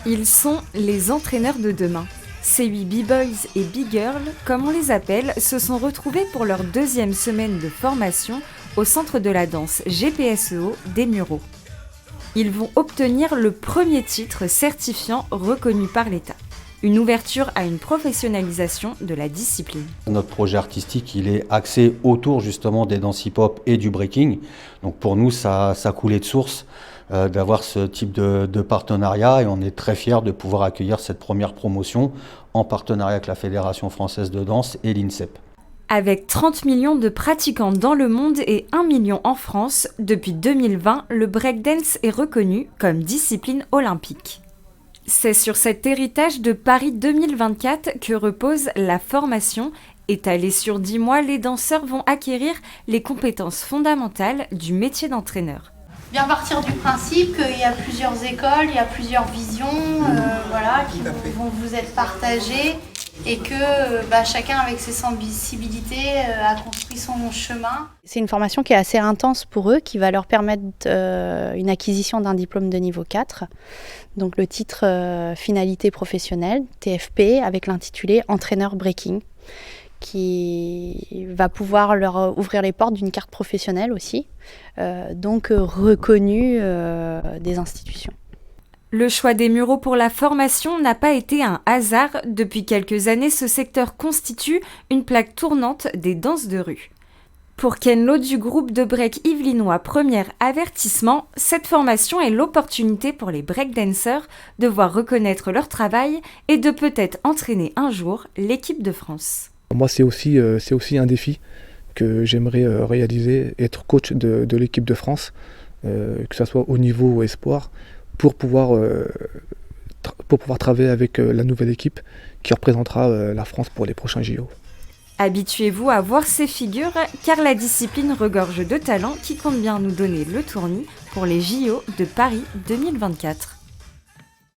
Ils sont les entraîneurs de demain. Ces 8 B-Boys et B-Girls, comme on les appelle, se sont retrouvés pour leur 2e semaine de formation au centre de la danse GPSEO des Mureaux. Ils vont obtenir le premier titre certifiant reconnu par l'État. Une ouverture à une professionnalisation de la discipline. Notre projet artistique, il est axé autour justement des danses hip-hop et du breaking. Donc pour nous, ça coulait de source d'avoir ce type de partenariat et on est très fiers de pouvoir accueillir cette première promotion en partenariat avec la Fédération française de danse et l'INSEP. Avec 30 millions de pratiquants dans le monde et 1 million en France, depuis 2020, le breakdance est reconnu comme discipline olympique. C'est sur cet héritage de Paris 2024 que repose la formation. Étalée sur 10 mois, les danseurs vont acquérir les compétences fondamentales du métier d'entraîneur. Bien partir du principe qu'il y a plusieurs écoles, il y a plusieurs visions qui vont vous être partagées et que chacun avec ses sensibilités a construit son chemin. C'est une formation qui est assez intense pour eux, qui va leur permettre une acquisition d'un diplôme de niveau 4. Donc le titre finalité professionnelle, TFP, avec l'intitulé entraîneur breaking, qui va pouvoir leur ouvrir les portes d'une carte professionnelle aussi, donc reconnue des institutions. Le choix des Mureaux pour la formation n'a pas été un hasard. Depuis quelques années, ce secteur constitue une plaque tournante des danses de rue. Pour Ken Lo du groupe de break yvelinois Premier Avertissement, cette formation est l'opportunité pour les breakdancers de voir reconnaître leur travail et de peut-être entraîner un jour l'équipe de France. Moi, c'est aussi un défi que j'aimerais réaliser, être coach de l'équipe de France, que ce soit au niveau ou espoir, pour pouvoir travailler avec la nouvelle équipe qui représentera la France pour les prochains JO. Habituez-vous à voir ces figures, car la discipline regorge de talents qui comptent bien nous donner le tournis pour les JO de Paris 2024.